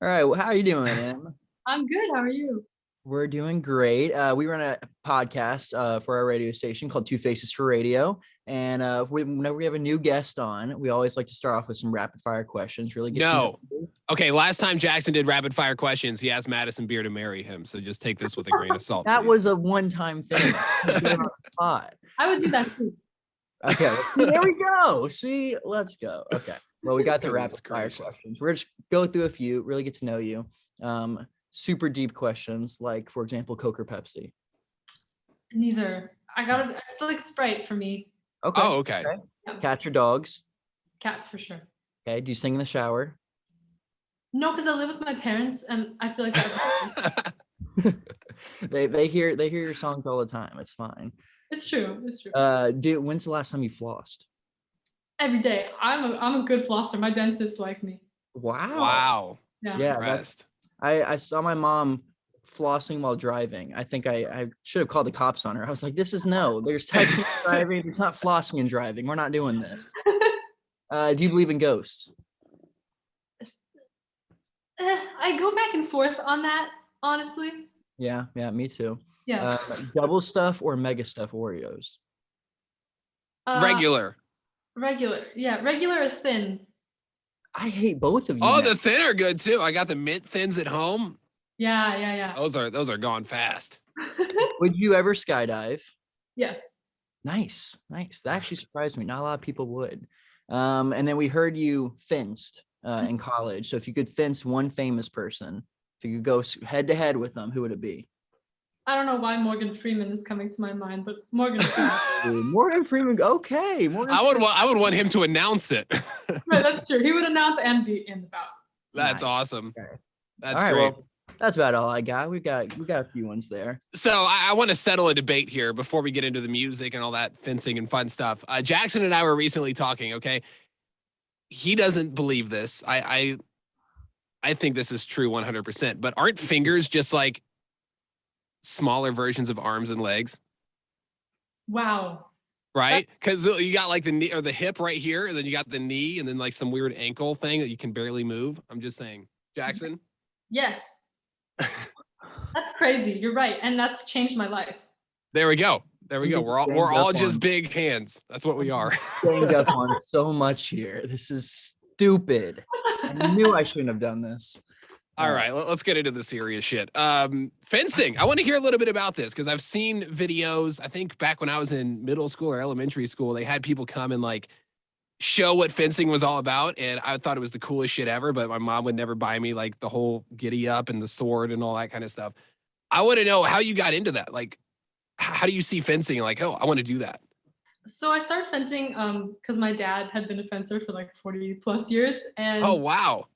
All right, well, how are you doing, Em? I'm good. How are you? We're doing great. We run a podcast for our radio station called Two Faces for Radio. And whenever we have a new guest on, we always like to start off with some rapid fire questions, really get to know No. you. Okay, last time Jackson did rapid fire questions, he asked Madison Beer to marry him. So just take this with a grain of salt. That please. was a one-time thing. I would do that too. Okay, there we go. See, let's go. Okay, well, we got the Goodness rapid fire gracious. questions. We're just go through a few, really get to know you. Super deep questions, like, for example, Coke or Pepsi. Neither. It's like Sprite for me. Okay. Oh, okay. Yeah. Cats or dogs? Cats for sure. Okay. Do you sing in the shower? No, because I live with my parents and I feel like that's they hear your songs all the time. It's fine. it's true. It's true. When's the last time you flossed? Every day. I'm a good flosser. My dentist like me. Wow. Wow. Yeah. Yeah. Impressed. I saw my mom flossing while driving. I think I should have called the cops on her. I was like, there's texting and driving. There's not flossing and driving. We're not doing this. Do you believe in ghosts? I go back and forth on that, honestly. Yeah, me too. Yeah. Double stuff or mega stuff Oreos? Regular. Regular. Yeah. Regular or thin. I hate both of you. Oh, now. the thin are good too. I got the mint thins at home. Yeah. Those are gone fast. Would you ever skydive? Yes. Nice. That actually surprised me. Not a lot of people would. And then we heard you fenced in college. So if you could fence one famous person, if you could go head to head with them, who would it be? I don't know why Morgan Freeman is coming to my mind, but Morgan Freeman. Ooh, Morgan Freeman. Okay. I would want him to announce it. Right, that's true. He would announce and be in the bout. That's Nice. awesome. Okay. That's All right, great. well, that's about all I got. We got a few ones there. So I want to settle a debate here before we get into the music and all that fencing and fun stuff. Jackson and I were recently talking. Okay, he doesn't believe this. I think this is true 100%. But aren't fingers just like smaller versions of arms and legs? Wow. Right? Because you got like the knee or the hip right here, and then you got the knee, and then like some weird ankle thing that you can barely move. I'm just saying, Jackson. Yes. That's crazy. You're right. And that's changed my life. There we go. We're Ganged all up just on- big hands. That's what we are. Ganged up on so much here. This is stupid. I knew I shouldn't have done this. All right, let's get into the serious shit. Fencing. I want to hear a little bit about this because I've seen videos. I think back when I was in middle school or elementary school, they had people come and like show what fencing was all about. And I thought it was the coolest shit ever, but my mom would never buy me like the whole giddy up and the sword and all that kind of stuff. I want to know how you got into that. Like, how do you see fencing? Like, oh, I want to do that. So I started fencing because my dad had been a fencer for like 40 plus years. And Oh, wow.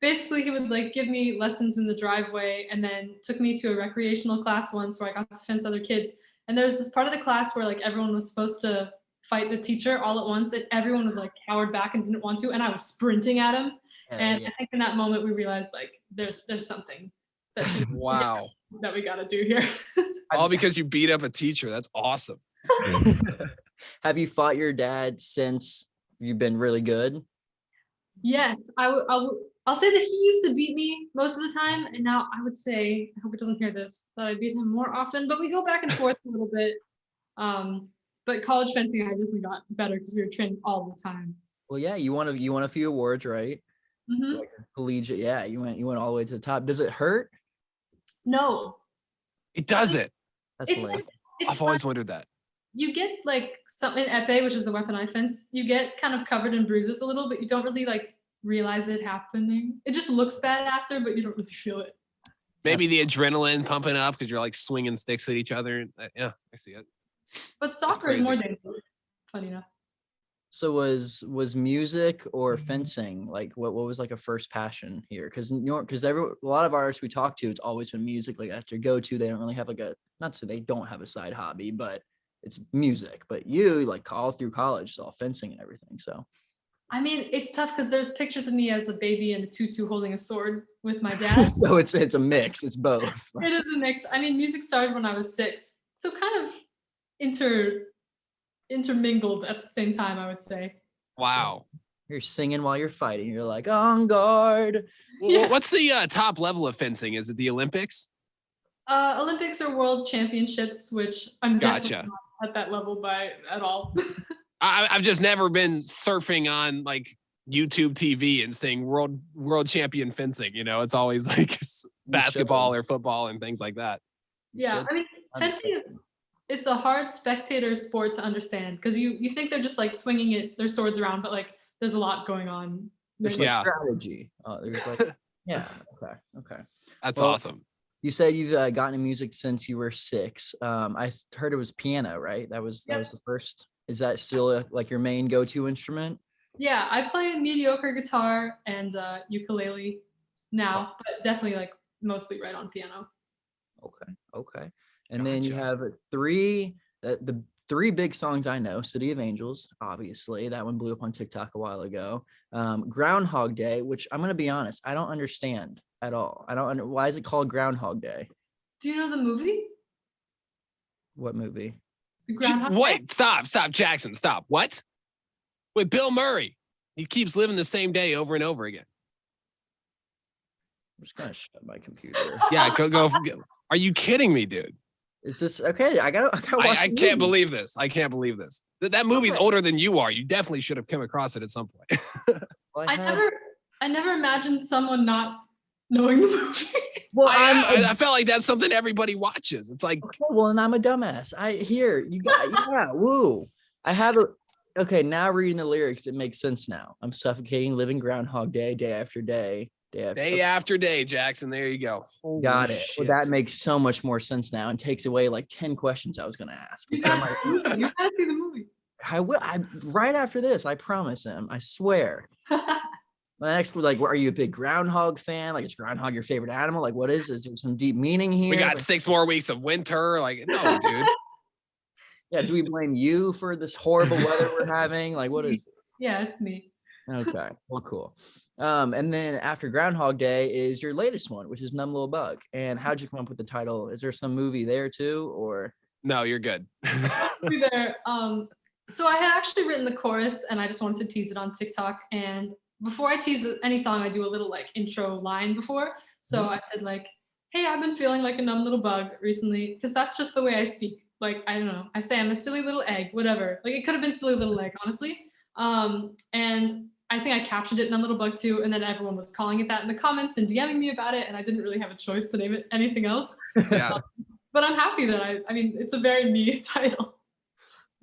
basically he would like give me lessons in the driveway and then took me to a recreational class once where I got to fence other kids. And there was this part of the class where like everyone was supposed to fight the teacher all at once and everyone was like cowered back and didn't want to. And I was sprinting at him. And I think in that moment we realized like there's something that Wow. that we got to do here. All because you beat up a teacher. That's awesome. Have you fought your dad since you've been really good? Yes, I'll say that he used to beat me most of the time, and now I would say, I hope he doesn't hear this, that I beat him more often, but we go back and forth a little bit. But college fencing, I definitely got better because we were training all the time. Well, yeah, you won a few awards, right? Mm-hmm. Like collegiate, yeah, you went all the way to the top. Does it hurt? No, It does it. That's it's hilarious. it's I've always fun. wondered that. You get like something epee, which is the weapon I fence. You get kind of covered in bruises a little, but you don't really like realize it happening. It just looks bad after, but you don't really feel it. Maybe the adrenaline pumping up because you're like swinging sticks at each other. Yeah, I see it. But soccer is more crazy. dangerous. Funny enough. So was music or fencing like what was like a first passion here? Because a lot of artists we talk to, it's always been music. Like that's their go-to. They don't really have like not to say they don't have a side hobby, but it's music. But you like all through college, it's all fencing and everything. So I mean, it's tough because there's pictures of me as a baby in a tutu holding a sword with my dad. so it's a mix. It's both. It is a mix. I mean, music started when I was 6, so kind of intermingled at the same time, I would say. Wow. You're singing while you're fighting. You're like, on guard. Yeah. What's the top level of fencing? Is it the Olympics? Olympics or world championships, which I'm definitely Gotcha. not at that level by at all. I've just never been surfing on like YouTube TV and seeing world champion fencing. You know, it's always like basketball or football and things like that. Yeah, I mean, fencing is it's a hard spectator sport to understand because you think they're just like swinging their swords around, but like there's a lot going on. There's like strategy. There's like, yeah. Okay. That's Well, awesome. You said you've gotten into music since you were 6. I heard it was piano, right? That was the first. Is that still like your main go-to instrument? Yeah, I play mediocre guitar and ukulele now, but definitely like mostly right on piano. Okay. And then you have the 3 big songs I know: City of Angels, obviously. That one blew up on TikTok a while ago. Groundhog Day, which I'm going to be honest, I don't understand at all. Why is it called Groundhog Day? Do you know the movie? What movie? The Groundhog Day? Wait, stop, Jackson, stop. What? With Bill Murray. He keeps living the same day over and over again. I'm just going to shut my computer. Yeah, go. Are you kidding me, dude? Is this okay? I gotta watch I can't believe this. I can't believe this. That movie's older than you are. You definitely should have come across it at some point. Well, I never imagined someone not knowing the movie. Well, I felt like that's something everybody watches. It's like, okay, well, and I'm a dumbass. Woo. I have okay, now reading the lyrics, it makes sense now. I'm suffocating, living Groundhog Day, day after day. day after day, Jackson. There you go. Holy Got it. shit. Well, that makes so much more sense now and takes away like 10 questions I was going to ask. You gotta see the movie. I will. Right after this, I promise him. I swear. My next was like, are you a big Groundhog fan? Like, is Groundhog your favorite animal? Like, what is it? Is there some deep meaning here? We got 6 more weeks of winter. Like, no, dude. Yeah. Do we blame you for this horrible weather we're having? Like, what is this? Yeah, it's me. Okay. Well, cool. And then after Groundhog Day is your latest one, which is Numb Little Bug. And how'd you come up with the title? Is there some movie there too, or? No, you're good. There. So I had actually written the chorus and I just wanted to tease it on TikTok. And before I tease any song, I do a little like intro line before. So I said like, hey, I've been feeling like a numb little bug recently, because that's just the way I speak. Like, I don't know. I say I'm a silly little egg, whatever. Like it could have been silly little egg, honestly. And I think I captioned it Numb Little Bug too, and then everyone was calling it that in the comments and DMing me about it, and I didn't really have a choice to name it anything else. Yeah. But I'm happy that I mean, it's a very me title.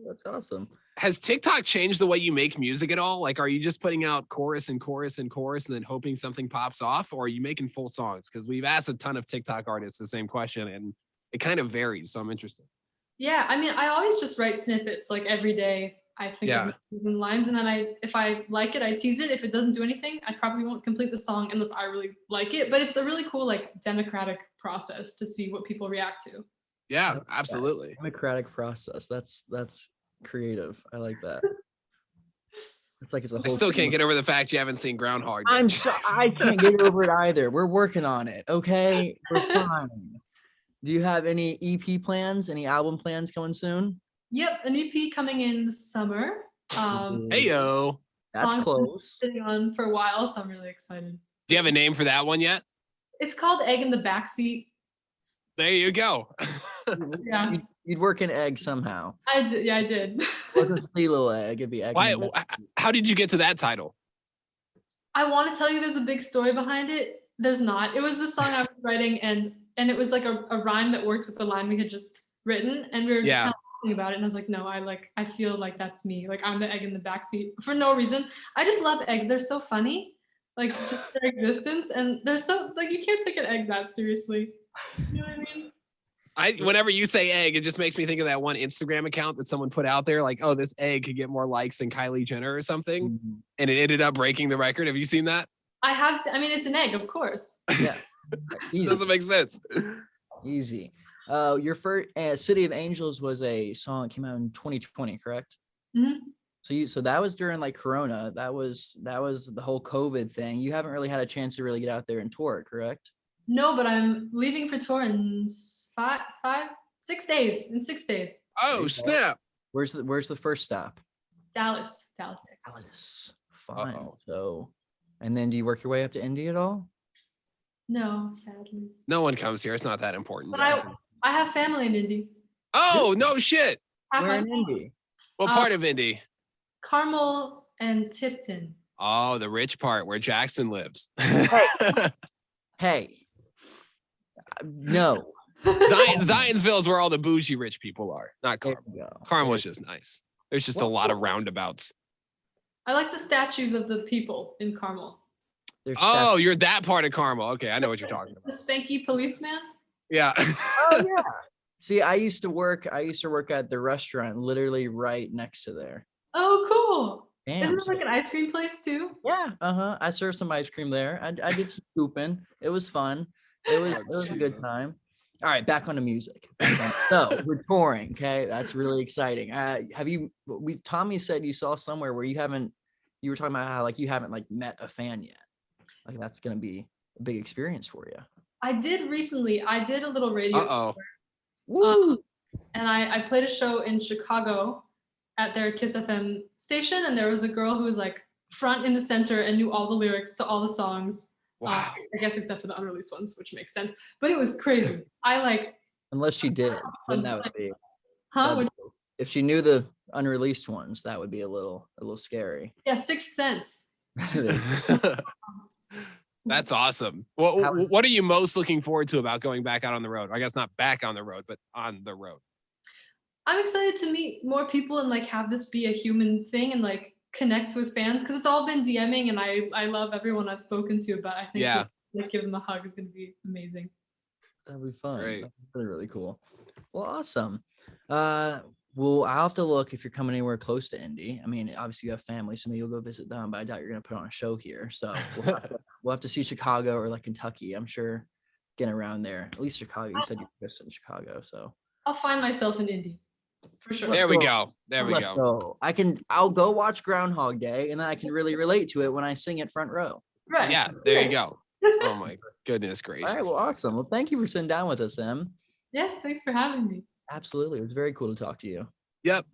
That's awesome. Has TikTok changed the way you make music at all? Like, are you just putting out chorus and chorus and chorus and then hoping something pops off? Or are you making full songs? Because we've asked a ton of TikTok artists the same question and it kind of varies. So I'm interested. Yeah, I mean, I always just write snippets like every day. I think of lines, and then if I like it, I tease it. If it doesn't do anything, I probably won't complete the song unless I really like it. But it's a really cool, like, democratic process to see what people react to. Yeah, absolutely. Democratic process. That's creative. I like that. It's like it's a whole. I still can't get over the fact you haven't seen Groundhog. I can't get over it either. We're working on it. Okay, we're fine. Do you have any EP plans? Any album plans coming soon? Yep, an EP coming in the summer. Heyo. That's close. Sitting on for a while, so I'm really excited. Do you have a name for that one yet? It's called Egg in the Backseat. There you go. Yeah. You'd work an egg somehow. I did. Yeah, I did. It wasn't Slee Little Egg. It'd be egg. How did you get to that title? I want to tell you there's a big story behind it. There's not. It was the song I was writing, and it was like a rhyme that worked with the line we had just written, and we were kind of talking about it, and I was like, no, I feel like that's me. Like I'm the egg in the backseat for no reason. I just love eggs. They're so funny, like just their existence, and they're so like you can't take an egg that seriously. You know what I mean? Whenever you say egg, it just makes me think of that one Instagram account that someone put out there, like, oh, this egg could get more likes than Kylie Jenner or something, and it ended up breaking the record. Have you seen that? I have. I mean, it's an egg, of course. Yeah, doesn't make sense. Easy. Your first City of Angels was a song that came out in 2020, correct? Mm-hmm. So that was during like Corona. That was the whole COVID thing. You haven't really had a chance to really get out there and tour, correct? No, but I'm leaving for tour in 6 days. In 6 days. Oh snap! Where's the first stop? Dallas, Texas. Dallas. fun. Uh-oh. So, and then do you work your way up to Indy at all? No, sadly. No one comes here. It's not that important, But Jackson. I have family in Indy. Oh, no shit. Half Where my in Indy? What part of Indy? Carmel and Tipton. Oh, the rich part where Jackson lives. Hey, no. Zionsville is where all the bougie rich people are, not There Carmel. you go. Carmel is just nice. There's just a lot of roundabouts. I like the statues of the people in Carmel. Oh, you're that part of Carmel. Okay, I know what you're talking The about. spanky policeman. Yeah. Oh yeah. See, I used to work at the restaurant literally right next to there. Oh, cool. Damn. Isn't it like an ice cream place too? Yeah. Uh-huh. I served some ice cream there. I did some scooping. It was fun. It was a good Jesus. time. All right, back on the music. So we're touring. Okay, that's really exciting. Tommy said you saw somewhere where you were talking about how like you haven't like met a fan yet. Like that's gonna be a big experience for you. I did recently. I did a little radio tour, Woo! and I played a show in Chicago at their Kiss FM station, and there was a girl who was like front in the center and knew all the lyrics to all the songs. Wow. I guess except for the unreleased ones, which makes sense. But it was crazy. Unless she did, then that would be. Huh? that'd be- If she knew the unreleased ones, that would be a little scary. Yeah, Sixth Sense. That's awesome. How is- What are you most looking forward to about going back out on the road? I guess not back on the road, but on the road. I'm excited to meet more people and like have this be a human thing and like connect with fans because it's all been DMing and I love everyone I've spoken to, but I think like give them a hug is gonna be amazing. That'd be fun. Great. That'd be really, really cool. Well, awesome. Well, I'll have to look if you're coming anywhere close to Indy. I mean, obviously you have family, so maybe you'll go visit them, but I doubt you're gonna put on a show here. So we'll have to see Chicago or like Kentucky. I'm sure getting around there. At least Chicago. You said you were just in Chicago, so I'll find myself in Indy for sure. There we go. There we let's go. go. I'll go watch Groundhog Day, and then I can really relate to it when I sing it front row. Right. Yeah, there you go. Oh my goodness gracious. All right. Well, awesome. Well, thank you for sitting down with us, Em. Yes, thanks for having me. Absolutely. It was very cool to talk to you. Yep.